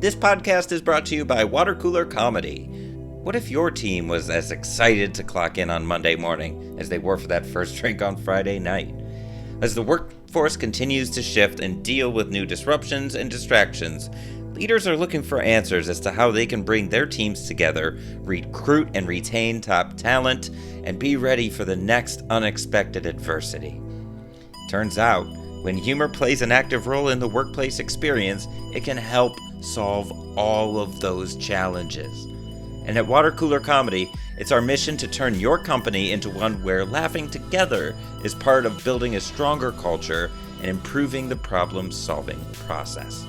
This podcast is brought to you by Water Cooler Comedy. What if your team was as excited to clock in on Monday morning as they were for that first drink on Friday night? As the workforce continues to shift and deal with new disruptions and distractions, leaders are looking for answers as to how they can bring their teams together, recruit and retain top talent, and be ready for the next unexpected adversity. Turns out, when humor plays an active role in the workplace experience, it can help solve all of those challenges. And at Water Cooler Comedy, it's our mission to turn your company into one where laughing together is part of building a stronger culture and improving the problem-solving process.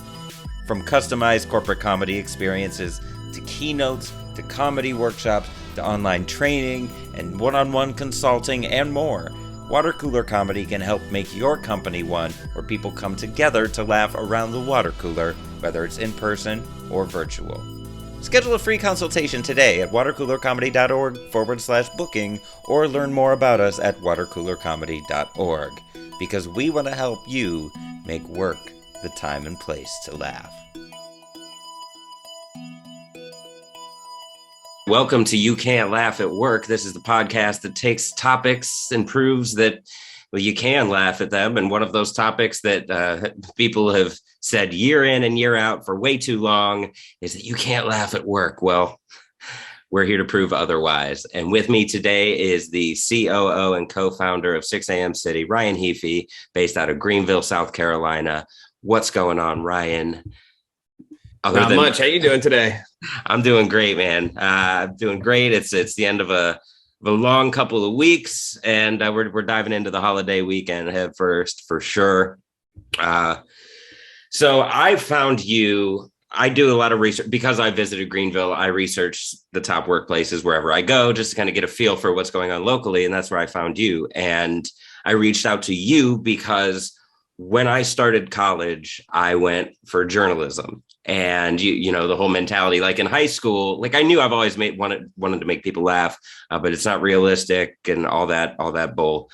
From customized corporate comedy experiences, to keynotes, to comedy workshops, to online training, and one-on-one consulting, and more, Water Cooler Comedy can help make your company one where people come together to laugh around the water cooler, whether it's in person or virtual. Schedule a free consultation today at watercoolercomedy.org/booking or learn more about us at watercoolercomedy.org, because we want to help you make work the time and place to laugh. Welcome to You Can't Laugh at Work. This is the podcast that takes topics and proves that you can laugh at them. And one of those topics that people have said year in and year out for way too long is that you can't laugh at work. Well, we're here to prove otherwise. And with me today is the COO and co-founder of 6 a.m. City, Ryan Heafy, based out of Greenville, South Carolina. What's going on, Ryan? Not much. How you doing today? I'm doing great, man. I'm doing great. It's the end of a long couple of weeks, and we're diving into the holiday weekend head first for sure. So I found you. I do a lot of research because I visited Greenville. I research the top workplaces wherever I go just to kind of get a feel for what's going on locally, and that's where I found you. And I reached out to you because when I started college, I went for journalism. And you know, the whole mentality, like in high school, like I knew I've always wanted to make people laugh, but it's not realistic and all that bull.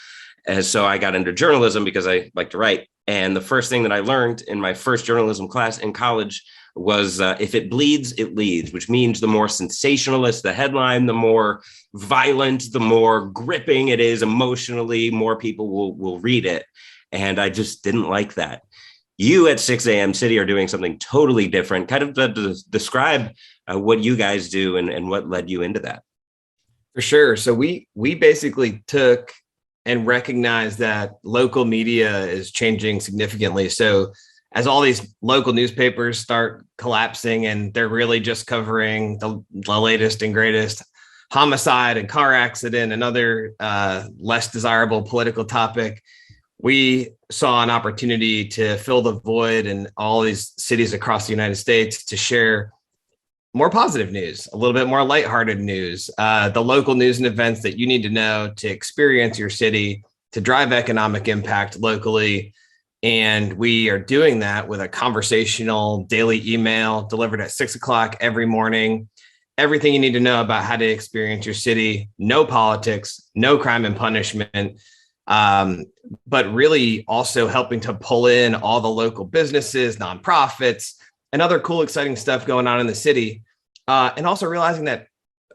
And so I got into journalism because I like to write. And the first thing that I learned in my first journalism class in college was if it bleeds, it leads, which means the more sensationalist the headline, the more violent, the more gripping it is emotionally, more people will read it. And I just didn't like that. You at 6 a.m. City are doing something totally different. Kind of describe what you guys do and what led you into that. For sure. So we basically took and recognized that local media is changing significantly. So as all these local newspapers start collapsing and they're really just covering the latest and greatest homicide and car accident and other less desirable political topic, we saw an opportunity to fill the void in all these cities across the United States to share more positive news, a little bit more lighthearted news, the local news and events that you need to know to experience your city, to drive economic impact locally. And we are doing that with a conversational daily email delivered at 6 o'clock every morning. Everything you need to know about how to experience your city, no politics, no crime and punishment. But really also helping to pull in all the local businesses, nonprofits, and other cool, exciting stuff going on in the city. And also realizing that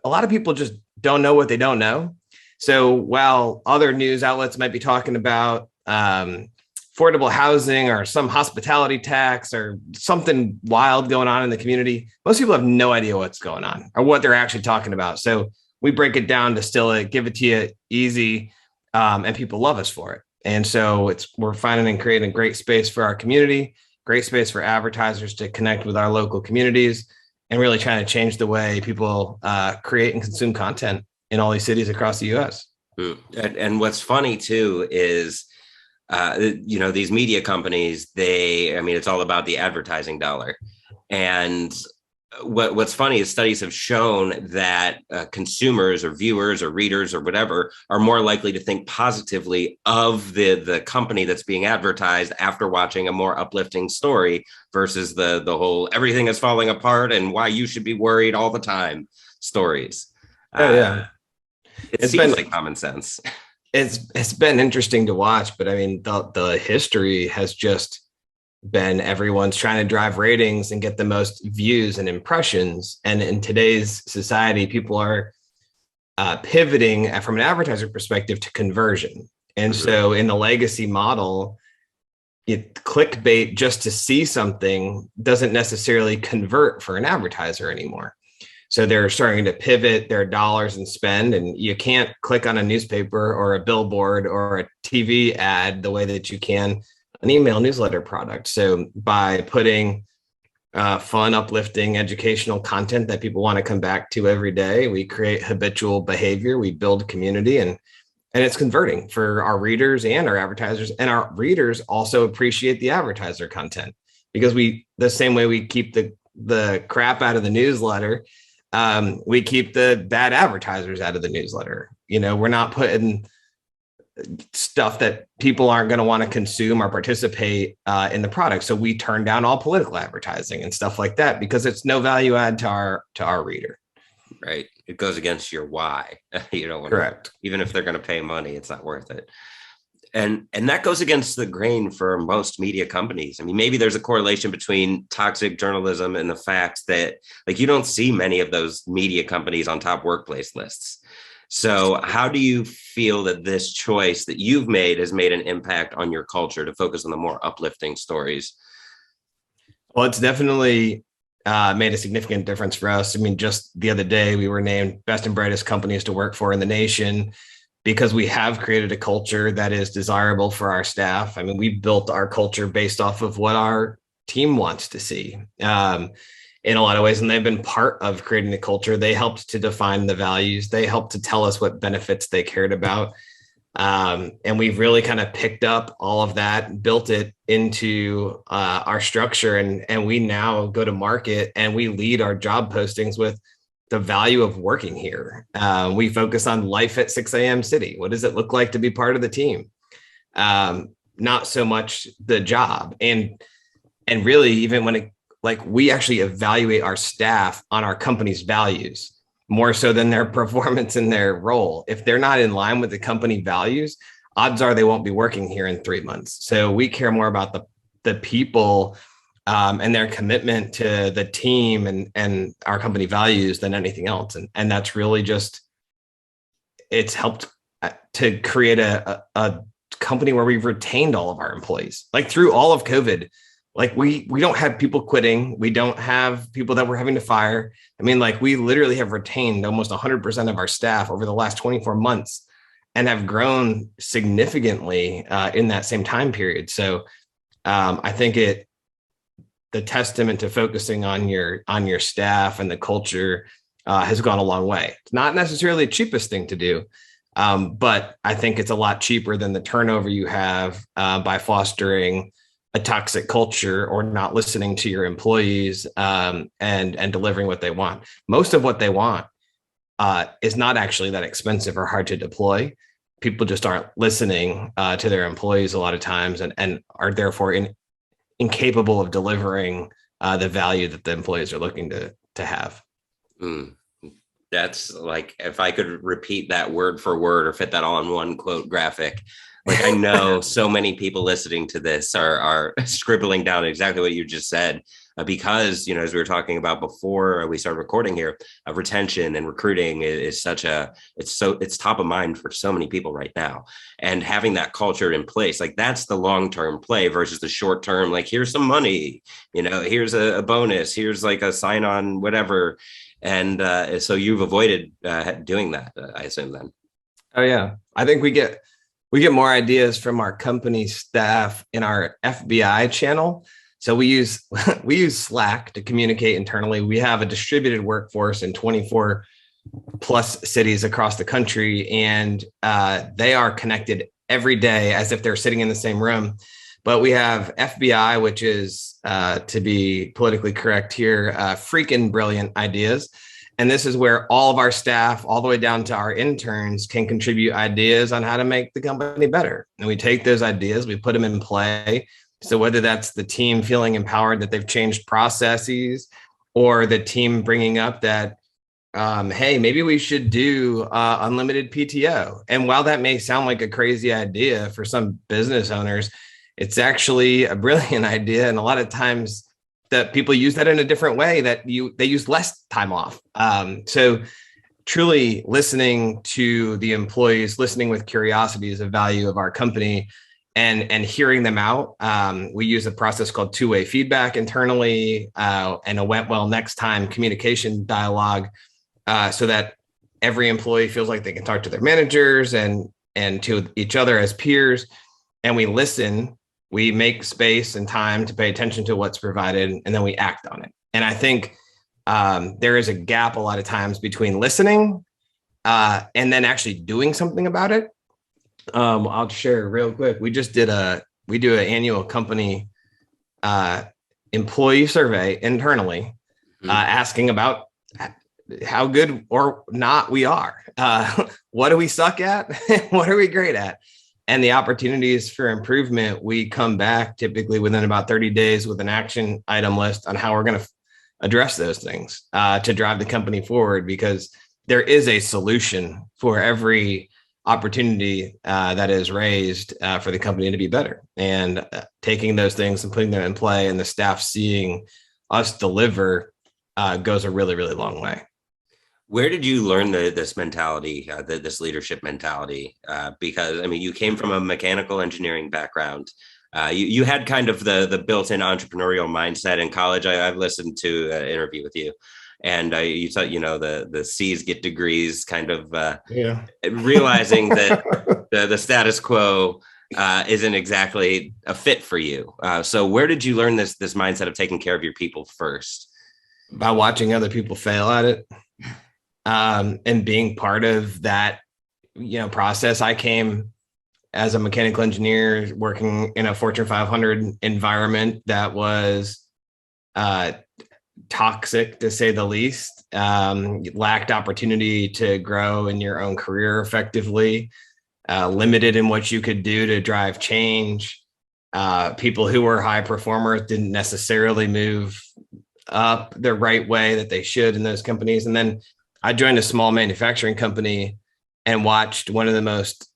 a lot of people just don't know what they don't know. So while other news outlets might be talking about affordable housing or some hospitality tax or something wild going on in the community, most people have no idea what's going on or what they're actually talking about. So we break it down, distill it, give it to you easy. And people love us for it. And so we're finding and creating a great space for our community, great space for advertisers to connect with our local communities, and really trying to change the way people create and consume content in all these cities across the U.S. And what's funny too is, these media companies, it's all about the advertising dollar. And what's funny is studies have shown that consumers or viewers or readers or whatever are more likely to think positively of the company that's being advertised after watching a more uplifting story versus the whole everything is falling apart and why you should be worried all the time stories. Yeah. It seems like common sense. It's been interesting to watch, but I mean, the history has just been everyone's trying to drive ratings and get the most views and impressions. And in today's society, people are pivoting from an advertiser perspective to conversion. And so in the legacy model, clickbait just to see something doesn't necessarily convert for an advertiser anymore. So they're starting to pivot their dollars and spend, and you can't click on a newspaper or a billboard or a TV ad the way that you can an email newsletter product. So by putting fun, uplifting, educational content that people want to come back to every day, we create habitual behavior, we build community, and it's converting for our readers and our advertisers. And our readers also appreciate the advertiser content, because the same way we keep the crap out of the newsletter, we keep the bad advertisers out of the newsletter. We're not putting stuff that people aren't going to want to consume or participate in the product. So we turn down all political advertising and stuff like that, because it's no value add to our reader. Right. It goes against your why. Correct. Even if they're going to pay money, it's not worth it. And that goes against the grain for most media companies. I mean, maybe there's a correlation between toxic journalism and the fact that, like, you don't see many of those media companies on top workplace lists. So how do you feel that this choice that you've made has made an impact on your culture to focus on the more uplifting stories? Well, it's definitely made a significant difference for us. I mean, just the other day, we were named best and brightest companies to work for in the nation, because we have created a culture that is desirable for our staff. I mean, we built our culture based off of what our team wants to see in a lot of ways. And they've been part of creating the culture. They helped to define the values. They helped to tell us what benefits they cared about. And we've really kind of picked up all of that, built it into our structure. And we now go to market and we lead our job postings with the value of working here. We focus on life at 6 a.m. city. What does it look like to be part of the team? Not so much the job. And really, even when we actually evaluate our staff on our company's values more so than their performance in their role. If they're not in line with the company values, odds are they won't be working here in 3 months. So we care more about the people and their commitment to the team and our company values than anything else. And that's really just, it's helped to create a company where we've retained all of our employees. Like through all of COVID, like we don't have people quitting. We don't have people that we're having to fire. I mean, like we literally have retained almost 100% of our staff over the last 24 months and have grown significantly in that same time period. So I think the testament to focusing on your staff and the culture has gone a long way. It's not necessarily the cheapest thing to do, but I think it's a lot cheaper than the turnover you have by fostering a toxic culture or not listening to your employees and delivering what they want. Most of what they want is not actually that expensive or hard to deploy. People just aren't listening to their employees a lot of times and are therefore incapable of delivering the value that the employees are looking to have. That's like, if I could repeat that word for word or fit that all in one quote graphic, like I know so many people listening to this are scribbling down exactly what you just said, because, as we were talking about before we started recording here, retention and recruiting is it's top of mind for so many people right now. And having that culture in place, like that's the long-term play versus the short-term, like here's some money, here's a bonus, here's like a sign on, whatever. And so you've avoided doing that, I assume then. Oh yeah. I think we get more ideas from our company staff in our FBI channel. So we use Slack to communicate internally. We have a distributed workforce in 24 plus cities across the country, and they are connected every day as if they're sitting in the same room. But we have FBI, which is, to be politically correct here, freaking brilliant ideas. And this is where all of our staff, all the way down to our interns, can contribute ideas on how to make the company better. And we take those ideas, we put them in play. So whether that's the team feeling empowered that they've changed processes, or the team bringing up that, hey, maybe we should do unlimited PTO. And while that may sound like a crazy idea for some business owners, it's actually a brilliant idea. And a lot of times that people use that in a different way, that they use less time off. So truly listening to the employees, listening with curiosity is a value of our company, and hearing them out. We use a process called two-way feedback internally, and a went well next time communication dialogue, so that every employee feels like they can talk to their managers and to each other as peers. And we listen, we make space and time to pay attention to what's provided, and then we act on it. And I think there is a gap a lot of times between listening and then actually doing something about it. I'll share real quick. We do an annual company employee survey internally, asking about how good or not we are. What do we suck at? What are we great at? And the opportunities for improvement, we come back typically within about 30 days with an action item list on how we're going to address those things to drive the company forward, because there is a solution for every opportunity that is raised for the company to be better. And taking those things and putting them in play, and the staff seeing us deliver goes a really, really long way. Where did you learn this mentality, this leadership mentality? Because I mean, you came from a mechanical engineering background. You had kind of the built-in entrepreneurial mindset in college. I've listened to an interview with you, and you thought, the C's get degrees, kind of realizing that the status quo isn't exactly a fit for you. So where did you learn this mindset of taking care of your people first? By watching other people fail at it. And being part of that, process. I came as a mechanical engineer working in a Fortune 500 environment that was toxic, to say the least. Lacked opportunity to grow in your own career effectively, limited in what you could do to drive change. People who were high performers didn't necessarily move up the right way that they should in those companies. And then I joined a small manufacturing company and watched one of the most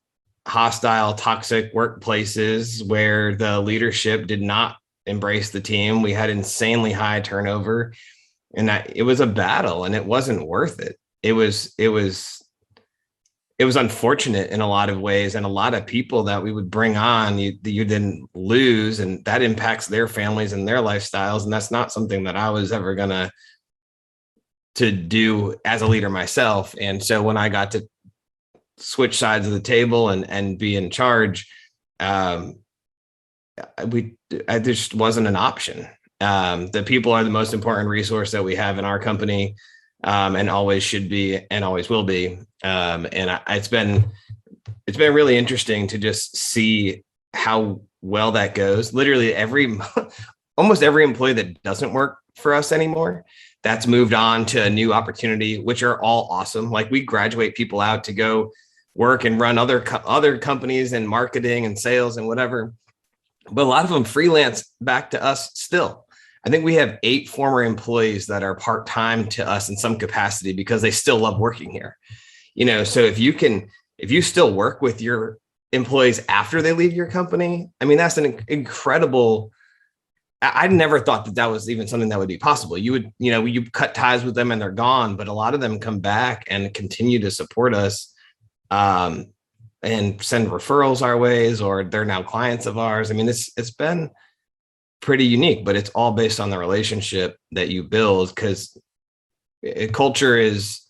hostile, toxic workplaces where the leadership did not embrace the team. We had insanely high turnover, and it was a battle, and it wasn't worth it. It was unfortunate in a lot of ways, and a lot of people that we would bring on, you then lose, and that impacts their families and their lifestyles. And that's not something that I was ever gonna to do as a leader myself. And so when I got to switch sides of the table and be in charge, I just wasn't an option. The people are the most important resource that we have in our company, and always should be, and always will be. It's been really interesting to just see how well that goes. Literally almost every employee that doesn't work for us anymore, that's moved on to a new opportunity, which are all awesome. Like, we graduate people out to go work and run other companies and marketing and sales and whatever. But a lot of them freelance back to us still. I think we have 8 former employees that are part-time to us in some capacity because they still love working here. So if you still work with your employees after they leave your company, I mean, that's an incredible. I never thought that was even something that would be possible. You would, you cut ties with them and they're gone, but a lot of them come back and continue to support us, and send referrals our ways, or they're now clients of ours. I mean, it's been pretty unique, but it's all based on the relationship that you build, because culture is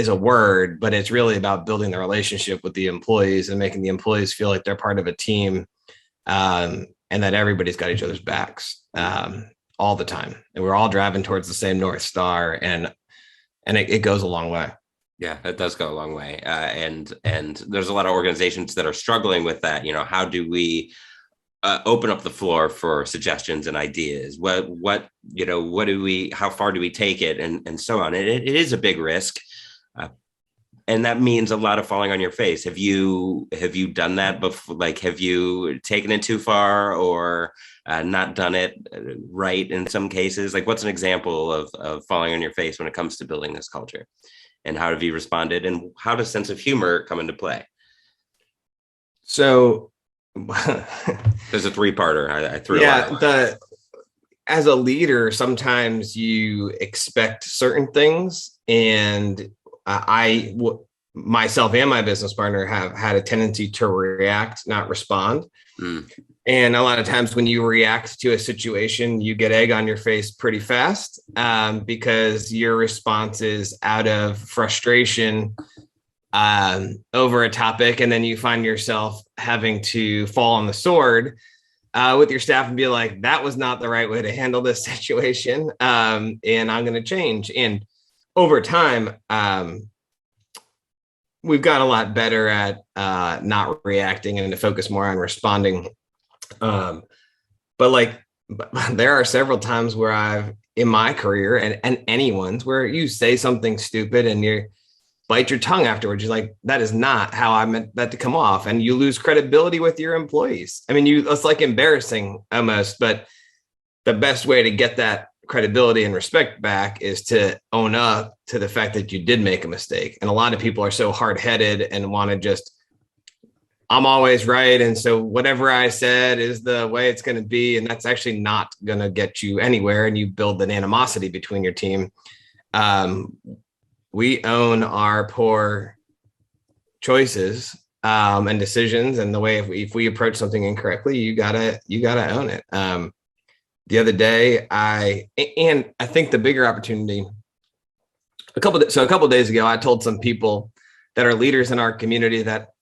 a word, but it's really about building the relationship with the employees and making the employees feel like they're part of a team. And that everybody's got each other's backs all the time, and we're all driving towards the same North Star, and it goes a long way. Yeah, it does go a long way, and there's a lot of organizations that are struggling with that. How do we open up the floor for suggestions and ideas? How far do we take it, and so on? It is a big risk. And that means a lot of falling on your face. Have you done that before? Like, have you taken it too far, or not done it right in some cases? Like, what's an example of falling on your face when it comes to building this culture? And how have you responded? And how does sense of humor come into play? So There's a three-parter. I threw a lot of as a leader, sometimes you expect certain things, and myself and my business partner have had a tendency to react, not respond. And a lot of times when you react to a situation, you get egg on your face pretty fast, because your response is out of frustration over a topic. And then you find yourself having to fall on the sword with your staff and be like, that was not the right way to handle this situation. And I'm going to change. And over time, we've got a lot better at not reacting and to focus more on responding. But there are several times where I've, in my career and anyone's, where you say something stupid and you bite your tongue afterwards. You're like, that is not how I meant that to come off. And you lose credibility with your employees. I mean, it's like embarrassing almost, but the best way to get that credibility and respect back is to own up to the fact that you did make a mistake. And a lot of people are so hard-headed and want to just, I'm always right. And so whatever I said is the way it's going to be. And that's actually not going to get you anywhere. And you build an animosity between your team. We own our poor choices and decisions. And the way, if we approach something incorrectly, you gotta own it. The other day, I think the bigger opportunity, a couple of days ago, I told some people that are leaders in our community that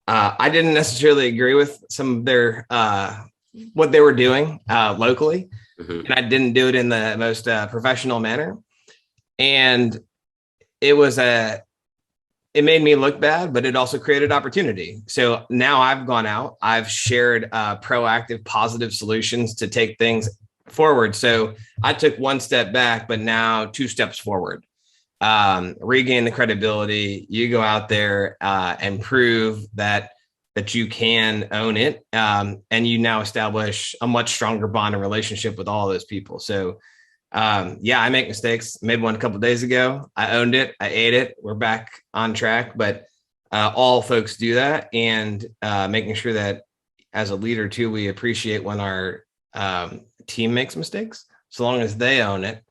I didn't necessarily agree with some of their what they were doing locally, and I didn't do it in the most professional manner. And it made me look bad, but it also created opportunity. So now I've gone out, I've shared proactive, positive solutions to take things forward. So I took one step back, but now 2 steps forward. Regain the credibility. You go out there and prove that you can own it. And you now establish a much stronger bond and relationship with all those people. So I make mistakes. Made one a couple of days ago. I owned it. I ate it. We're back on track, but all folks do that, and making sure that as a leader too, we appreciate when our team makes mistakes, so long as they own it.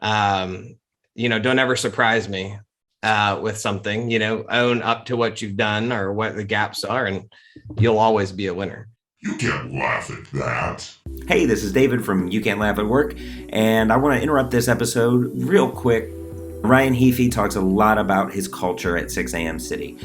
Don't ever surprise me with something. Own up to what you've done or what the gaps are, and you'll always be a winner. You can't laugh at that. Hey, this is David from You Can't Laugh at Work, and I want to interrupt this episode real quick. Ryan Heafy talks a lot about his culture at 6 a.m. City,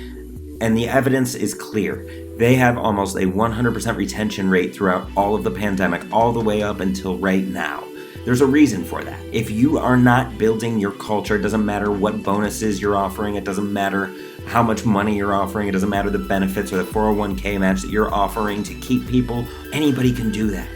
and the evidence is clear. They have almost a 100% retention rate throughout all of the pandemic, all the way up until right now. There's a reason for that. If you are not building your culture, it doesn't matter what bonuses you're offering, it doesn't matter how much money you're offering, it doesn't matter the benefits or the 401k match that you're offering to keep people, anybody can do that.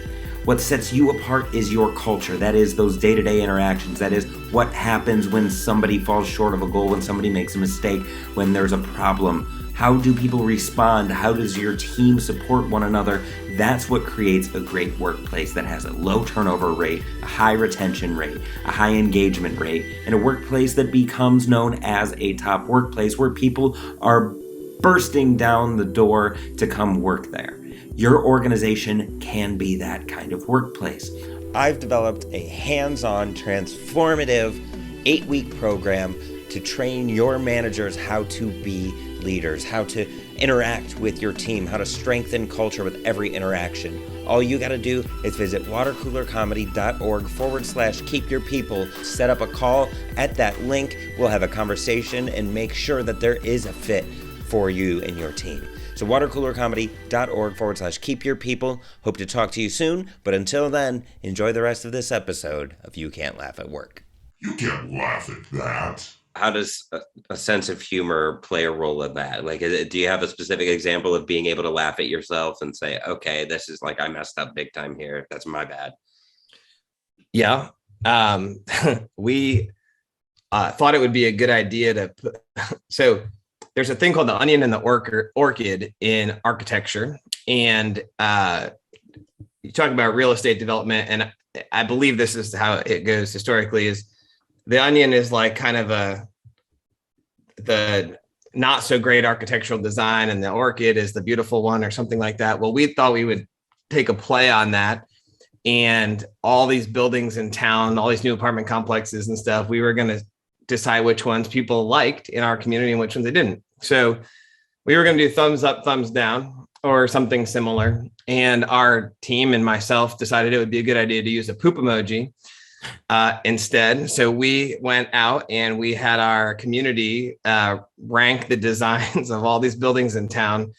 What sets you apart is your culture. That is those day-to-day interactions. That is what happens when somebody falls short of a goal, when somebody makes a mistake, when there's a problem. How do people respond? How does your team support one another? That's what creates a great workplace that has a low turnover rate, a high retention rate, a high engagement rate, and a workplace that becomes known as a top workplace where people are bursting down the door to come work there. Your organization can be that kind of workplace. I've developed a hands-on, transformative 8-week program to train your managers how to be leaders, how to interact with your team, how to strengthen culture with every interaction. All you got to do is visit watercoolercomedy.org/keepyourpeople. Set up a call at that link. We'll have a conversation and make sure that there is a fit for you and your team. So watercoolercomedy.org/keepyourpeople. Hope to talk to you soon, but until then, enjoy the rest of this episode of You Can't Laugh at Work. You can't laugh at that. How does a sense of humor play a role in that? Like, do you have a specific example of being able to laugh at yourself and say, okay, this is like, I messed up big time here. That's my bad. Yeah. We thought it would be a good idea to put, so there's a thing called the onion and the orchid in architecture. And you talk about real estate development. And I believe this is how it goes historically, is the onion is like kind of the not so great architectural design and the orchid is the beautiful one or something like that. Well, we thought we would take a play on that, and all these buildings in town, all these new apartment complexes and stuff, we were going to decide which ones people liked in our community and which ones they didn't. So we were going to do thumbs up, thumbs down, or something similar. And our team and myself decided it would be a good idea to use a poop emoji instead. So we went out and we had our community rank the designs of all these buildings in town,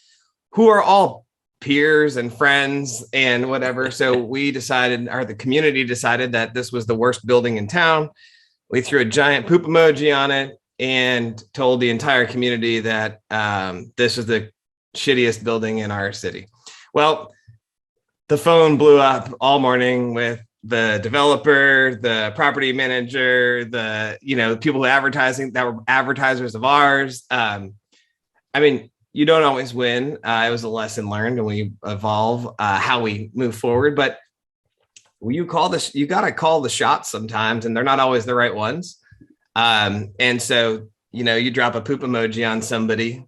who are all peers and friends and whatever. So we decided, or the community decided, that this was the worst building in town. We threw a giant poop emoji on it and told the entire community that this was the shittiest building in our city. Well, the phone blew up all morning with the developer, the property manager, the people advertising that were advertisers of ours. I mean, you don't always win. It was a lesson learned, and we evolve how we move forward. But you got to call the shots sometimes, and they're not always the right ones. And so, you drop a poop emoji on somebody,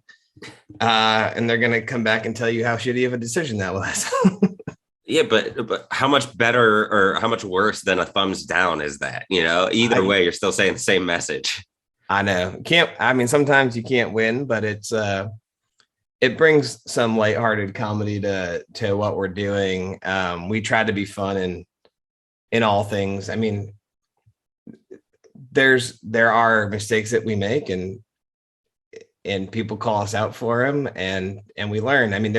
and they're going to come back and tell you how shitty of a decision that was. Yeah, but how much better or how much worse than a thumbs down is that? Either way, you're still saying the same message. I know. Sometimes you can't win, but it brings some lighthearted comedy to what we're doing. We try to be fun in all things. I mean, there are mistakes that we make, and people call us out for them, and we learn. I mean,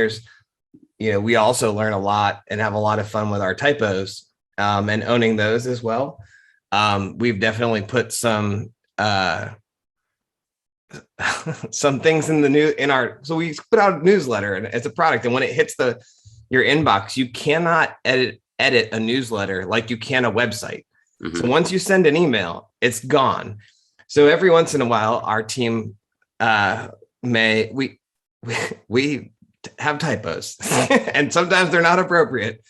we also learn a lot and have a lot of fun with our typos, and owning those as well. We've definitely put some things so we put out a newsletter, and it's a product, and when it hits your inbox, you cannot edit a newsletter like you can a website. Mm-hmm. So once you send an email, it's gone. So every once in a while, our team we have typos, and sometimes they're not appropriate.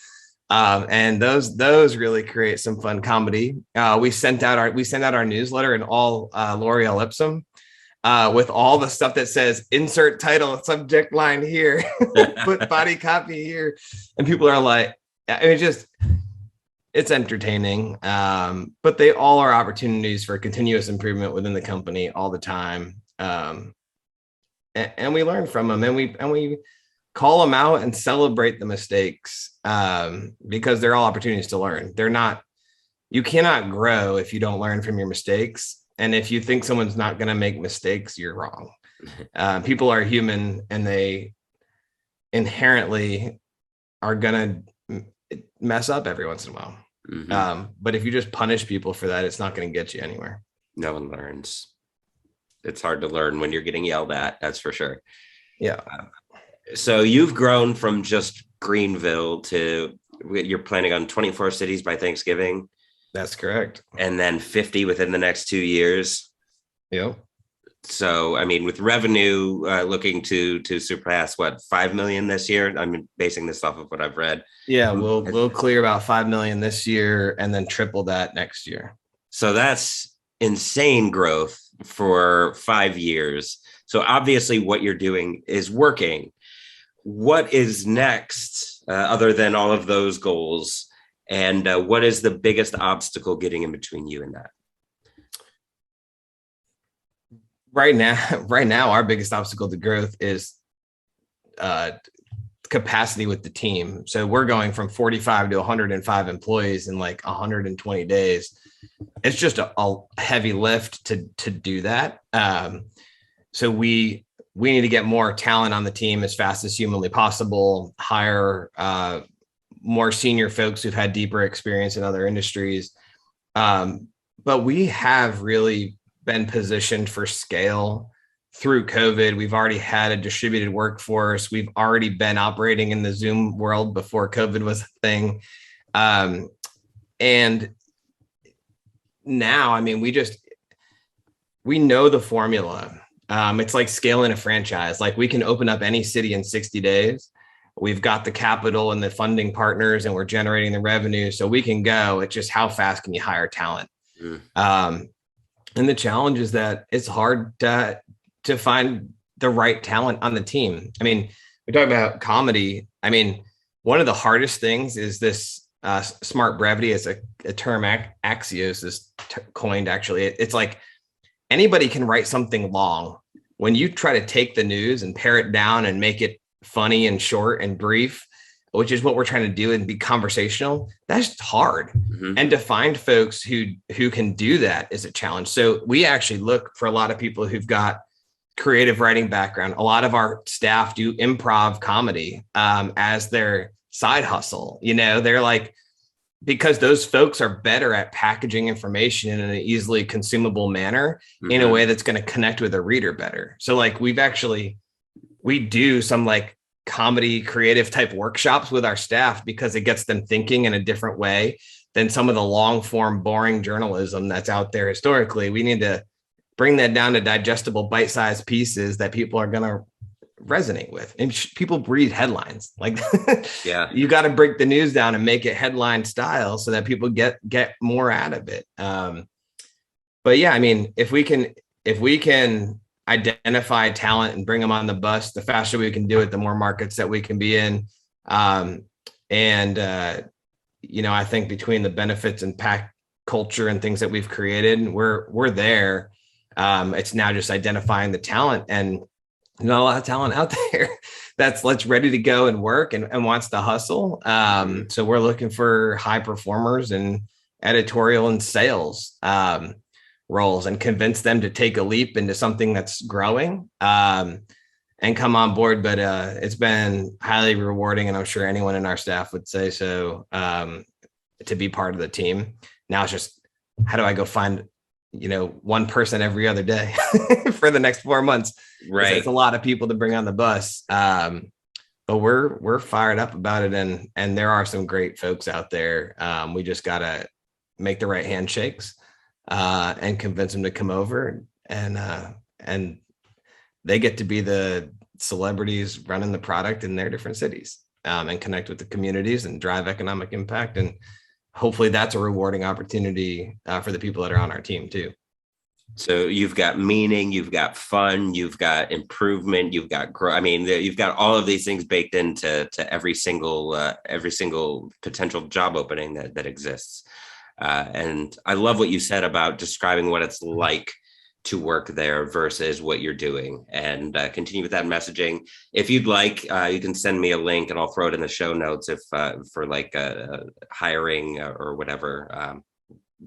And those really create some fun comedy. We sent out our newsletter in all L'Oreal Ipsum, with all the stuff that says insert title, subject line here, put body copy here. And people are like, it's entertaining. But they all are opportunities for continuous improvement within the company all the time. And we learn from them, and we call them out and celebrate the mistakes, because they're all opportunities to learn. You cannot grow if you don't learn from your mistakes. And if you think someone's not going to make mistakes, you're wrong. People are human, and they inherently are going to mess up every once in a while. Mm-hmm. But if you just punish people for that, it's not going to get you anywhere. No one learns. It's hard to learn when you're getting yelled at. That's for sure. Yeah. So you've grown from just Greenville to, you're planning on 24 cities by Thanksgiving. That's correct. And then 50 within the next 2 years. Yep. So, I mean, with revenue looking to surpass 5 million this year. I'm basing this off of what I've read. Yeah, we'll clear about 5 million this year, and then triple that next year. So that's insane growth for 5 years. So obviously what you're doing is working. What is next, other than all of those goals? And what is the biggest obstacle getting in between you and that? Right now, our biggest obstacle to growth is capacity with the team. So we're going from 45 to 105 employees in like 120 days. It's just a heavy lift to do that. So we need to get more talent on the team as fast as humanly possible, hire more senior folks who've had deeper experience in other industries. But we have really been positioned for scale through COVID. We've already had a distributed workforce. We've already been operating in the Zoom world before COVID was a thing. And now, I mean, we know the formula. It's like scaling a franchise. Like, we can open up any city in 60 days. We've got the capital and the funding partners, and we're generating the revenue. So we can go. It's just, how fast can you hire talent? And the challenge is that it's hard to find the right talent on the team. I mean, we talk about comedy. I mean, one of the hardest things is this smart brevity is a term Axios is coined. Actually, it's like anybody can write something long. When you try to take the news and pare it down and make it funny and short and brief, which is what we're trying to do, and be conversational, that's hard. Mm-hmm. And to find folks who can do that is a challenge. So we actually look for a lot of people who've got creative writing background. A lot of our staff do improv comedy as their side hustle. You know, they're like, because those folks are better at packaging information in an easily consumable manner, mm-hmm. in a way that's going to connect with a reader better. So like we do some like comedy creative type workshops with our staff because it gets them thinking in a different way than some of the long form, boring journalism that's out there historically. We need to bring that down to digestible bite-sized pieces that people are going to resonate with. And people read headlines. Like, yeah, you got to break the news down and make it headline style so that people get more out of it. But yeah, I mean, if we can identify talent and bring them on the bus, the faster we can do it, the more markets that we can be in. You know, I think between the benefits and pack culture and things that we've created, we're there. It's now just identifying the talent, and not a lot of talent out there that's ready to go and work and wants to hustle. So we're looking for high performers in editorial and sales roles, and convince them to take a leap into something that's growing and come on board. But it's been highly rewarding, and I'm sure anyone in our staff would say so, to be part of the team. Now it's just, how do I go find, you know, one person every other day for the next 4 months? Right. It's a lot of people to bring on the bus. But we're fired up about it. And there are some great folks out there. We just got to make the right handshakes and convince them to come over, and they get to be the celebrities running the product in their different cities, and connect with the communities and drive economic impact. And hopefully that's a rewarding opportunity for the people that are on our team too. So you've got meaning, you've got fun, you've got improvement, you've got growth. I mean, you've got all of these things baked into every single potential job opening that exists. And I love what you said about describing what it's like to work there versus what you're doing, and continue with that messaging. If you'd like, you can send me a link and I'll throw it in the show notes if for like hiring or whatever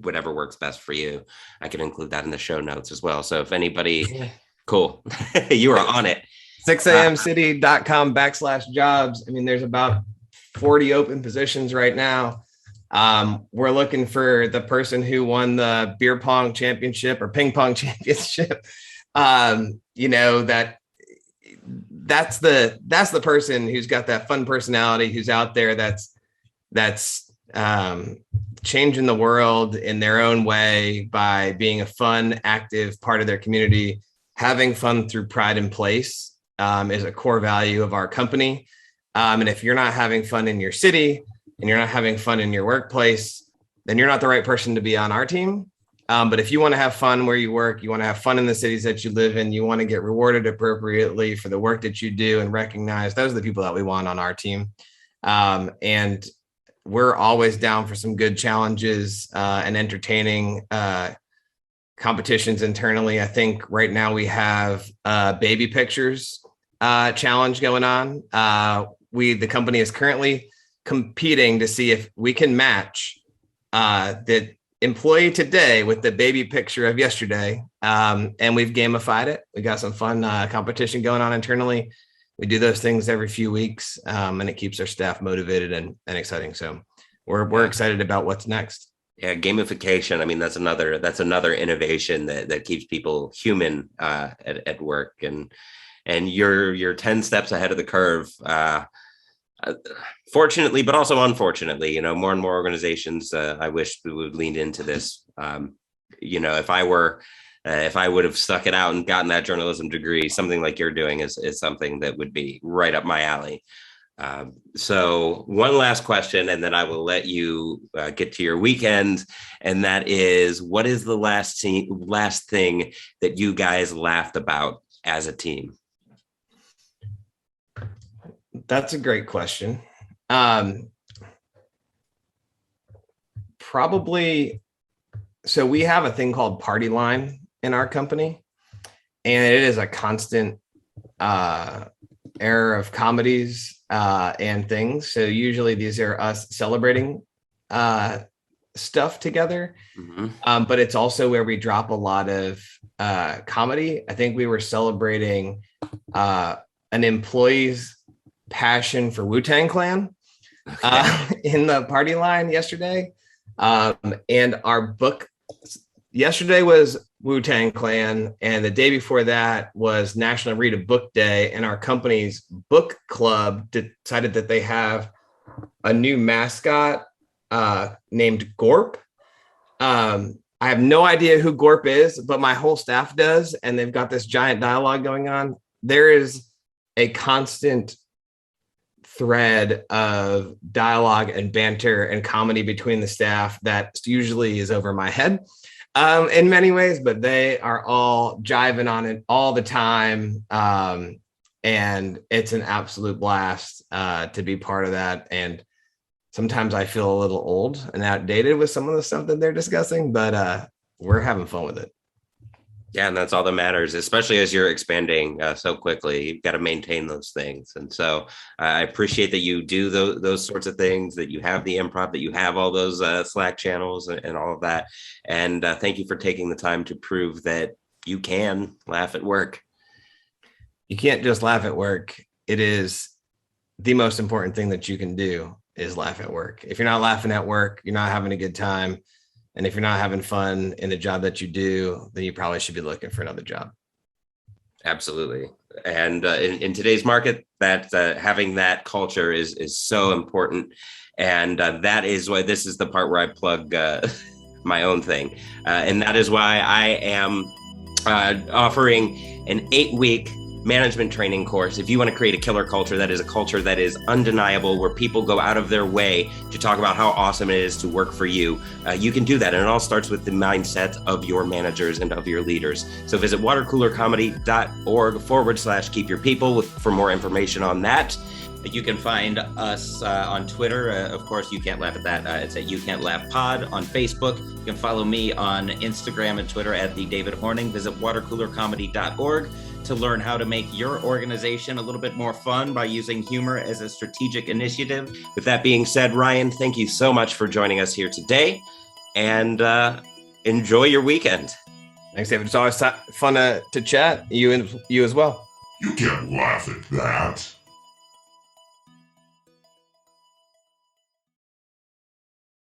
works best for you. I can include that in the show notes as well. So if anybody, cool, you are on it. 6amcity.com/jobs. I mean, there's about 40 open positions right now. We're looking for the person who won the beer pong championship or ping pong championship. You know, that's the person who's got that fun personality, who's out there that's changing the world in their own way by being a fun, active part of their community. Having fun through pride and place is a core value of our company. And if you're not having fun in your city and you're not having fun in your workplace, then you're not the right person to be on our team. But if you want to have fun where you work, you want to have fun in the cities that you live in, you want to get rewarded appropriately for the work that you do and recognize, those are the people that we want on our team. And we're always down for some good challenges and entertaining competitions internally. I think right now we have baby pictures challenge going on. The company is currently competing to see if we can match the employee today with the baby picture of yesterday. And we've gamified it. We got some fun competition going on internally. We do those things every few weeks, and it keeps our staff motivated and exciting. So we're excited about what's next. Yeah, gamification. I mean, that's another innovation that keeps people human at work, and you're 10 steps ahead of the curve. Fortunately, but also unfortunately, you know, more and more organizations, I wish we would lean into this. You know, if I would have stuck it out and gotten that journalism degree, something like you're doing is something that would be right up my alley. So one last question, and then I will let you get to your weekend. And that is, what is the last thing that you guys laughed about as a team? That's a great question. Probably. So we have a thing called Party Line in our company, and it is a constant era of comedies and things. So usually these are us celebrating stuff together. But it's also where we drop a lot of comedy. I think we were celebrating an employee's passion for Wu-Tang Clan in the Party Line yesterday. And our book yesterday was Wu-Tang Clan, and the day before that was National Read a Book Day, and our company's book club decided that they have a new mascot named Gorp. I have no idea who Gorp is, but my whole staff does, and they've got this giant dialogue going on. There is a constant thread of dialogue and banter and comedy between the staff that usually is over my head in many ways, but they are all jiving on it all the time. And it's an absolute blast to be part of that. And sometimes I feel a little old and outdated with some of the stuff that they're discussing, but we're having fun with it. Yeah, and that's all that matters, especially as you're expanding so quickly. You've got to maintain those things. And so I appreciate that you do those sorts of things, that you have the improv, that you have all those Slack channels and all of that. And thank you for taking the time to prove that you can laugh at work. You can't just laugh at work. It is the most important thing that you can do is laugh at work. If you're not laughing at work, you're not having a good time. And if you're not having fun in the job that you do, then you probably should be looking for another job. Absolutely. And in today's market, that having that culture is so important. And that is why this is the part where I plug my own thing. And that is why I am offering an 8-week management training course. If you want to create a killer culture, that is a culture that is undeniable, where people go out of their way to talk about how awesome it is to work for you, you can do that. And it all starts with the mindset of your managers and of your leaders. So visit watercoolercomedy.org/keep-your-people for more information on that. You can find us on Twitter. Of course, You Can't Laugh at That. It's at You Can't Laugh Pod. On Facebook, you can follow me on Instagram and Twitter at The David Horning. Visit watercoolercomedy.org to learn how to make your organization a little bit more fun by using humor as a strategic initiative. With that being said, Ryan, thank you so much for joining us here today, and enjoy your weekend. Thanks, David. It's always fun to chat. You as well. You can't laugh at that.